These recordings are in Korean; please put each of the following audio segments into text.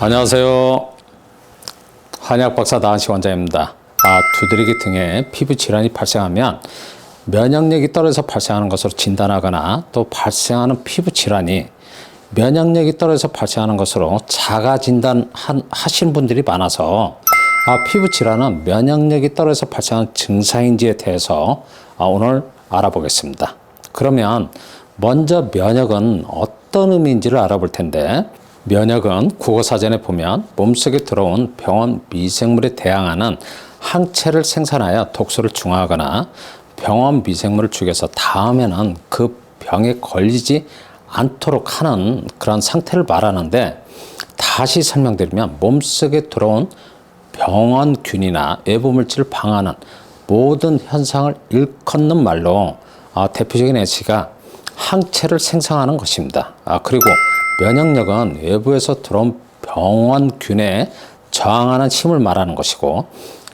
안녕하세요. 한의학박사 나은식 원장입니다. 두드러기 등에 피부 질환이 발생하면 면역력이 떨어져서 발생하는 것으로 진단하거나 또 발생하는 피부 질환이 면역력이 떨어져서 발생하는 것으로 자가 진단하시는 분들이 많아서 피부 질환은 면역력이 떨어져서 발생하는 증상인지에 대해서 오늘 알아보겠습니다. 그러면 먼저 면역은 어떤 의미인지를 알아볼 텐데, 면역은 국어사전에 보면 몸속에 들어온 병원 미생물에 대항하는 항체를 생산하여 독소를 중화하거나 병원 미생물을 죽여서 다음에는 그 병에 걸리지 않도록 하는 그런 상태를 말하는데, 다시 설명드리면 몸속에 들어온 병원균이나 외부물질을 방어하는 모든 현상을 일컫는 말로 대표적인 예시가 항체를 생성하는 것입니다. 그리고 면역력은 외부에서 들어온 병원균에 저항하는 힘을 말하는 것이고,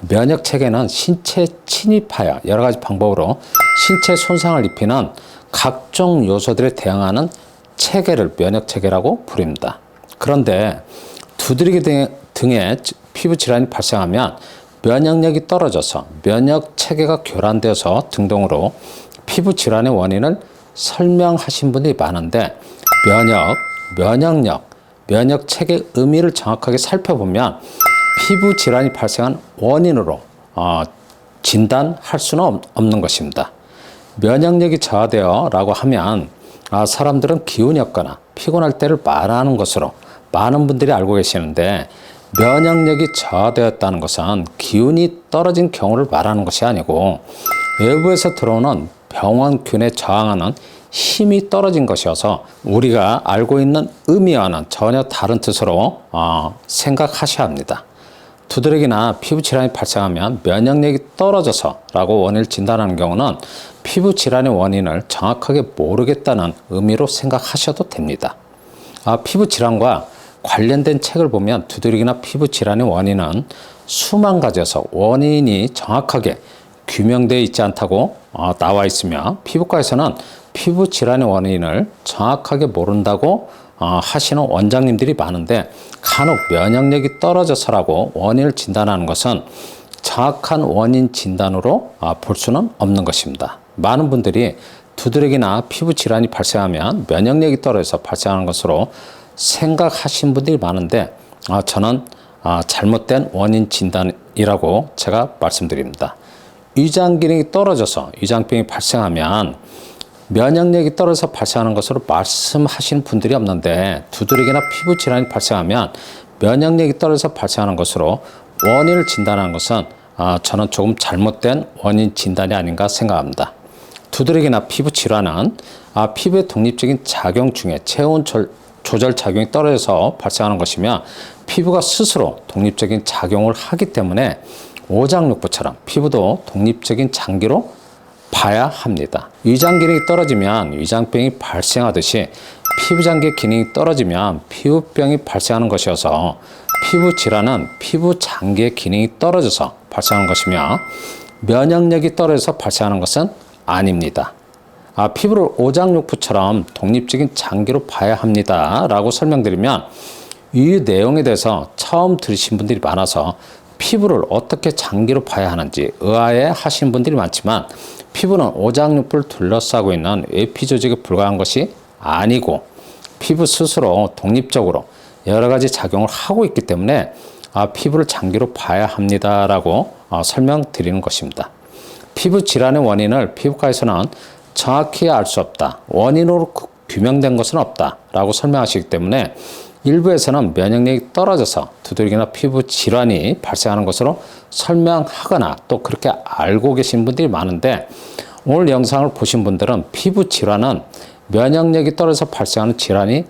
면역체계는 신체에 침입하여 여러 가지 방법으로 신체 손상을 입히는 각종 요소들에 대응하는 체계를 면역체계라고 부릅니다. 그런데 두드러기 등의 피부 질환이 발생하면 면역력이 떨어져서 면역체계가 교란되어서 등등으로 피부 질환의 원인을 설명하신 분들이 많은데, 면역력, 면역체계 의미를 정확하게 살펴보면 피부 질환이 발생한 원인으로 진단할 수는 없는 것입니다. 면역력이 저하되어 라고 하면 사람들은 기운이 없거나 피곤할 때를 말하는 것으로 많은 분들이 알고 계시는데, 면역력이 저하되었다는 것은 기운이 떨어진 경우를 말하는 것이 아니고 외부에서 들어오는 병원균에 저항하는 힘이 떨어진 것이어서 우리가 알고 있는 의미와는 전혀 다른 뜻으로 생각하셔야 합니다. 두드러기나 피부 질환이 발생하면 면역력이 떨어져서 라고 원인을 진단하는 경우는 피부 질환의 원인을 정확하게 모르겠다는 의미로 생각하셔도 됩니다. 피부 질환과 관련된 책을 보면 두드러기나 피부 질환의 원인은 수만 가지여서 원인이 정확하게 규명되어 있지 않다고 나와 있으며, 피부과에서는 피부 질환의 원인을 정확하게 모른다고 하시는 원장님들이 많은데, 간혹 면역력이 떨어져서라고 원인을 진단하는 것은 정확한 원인 진단으로 볼 수는 없는 것입니다. 많은 분들이 두드러기나 피부 질환이 발생하면 면역력이 떨어져서 발생하는 것으로 생각하신 분들이 많은데, 저는 잘못된 원인 진단이라고 제가 말씀드립니다. 위장 기능이 떨어져서 위장병이 발생하면 면역력이 떨어져서 발생하는 것으로 말씀하시는 분들이 없는데, 두드러기나 피부 질환이 발생하면 면역력이 떨어져서 발생하는 것으로 원인을 진단하는 것은 저는 조금 잘못된 원인 진단이 아닌가 생각합니다. 두드러기나 피부 질환은 피부의 독립적인 작용 중에 체온 조절 작용이 떨어져서 발생하는 것이며, 피부가 스스로 독립적인 작용을 하기 때문에 오장육부처럼 피부도 독립적인 장기로 봐야 합니다. 위장 기능이 떨어지면 위장병이 발생하듯이 피부장기의 기능이 떨어지면 피부병이 발생하는 것이어서 피부 질환은 피부장기의 기능이 떨어져서 발생하는 것이며, 면역력이 떨어져서 발생하는 것은 아닙니다. 피부를 오장육부처럼 독립적인 장기로 봐야 합니다 라고 설명드리면, 이 내용에 대해서 처음 들으신 분들이 많아서 피부를 어떻게 장기로 봐야 하는지 의아해 하시는 분들이 많지만, 피부는 오장육부를 둘러싸고 있는 외피 조직에 불과한 것이 아니고 피부 스스로 독립적으로 여러 가지 작용을 하고 있기 때문에 피부를 장기로 봐야 합니다 라고 설명드리는 것입니다. 피부 질환의 원인을 피부과에서는 정확히 알 수 없다, 원인으로 규명된 것은 없다 라고 설명하시기 때문에, 일부에서는 면역력이 떨어져서 두드러기나 피부 질환이 발생하는 것으로 설명하거나 또 그렇게 알고 계신 분들이 많은데, 오늘 영상을 보신 분들은 피부 질환은 면역력이 떨어져서 발생하는 질환이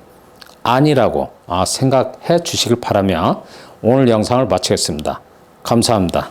아니라고 생각해 주시길 바라며 오늘 영상을 마치겠습니다. 감사합니다.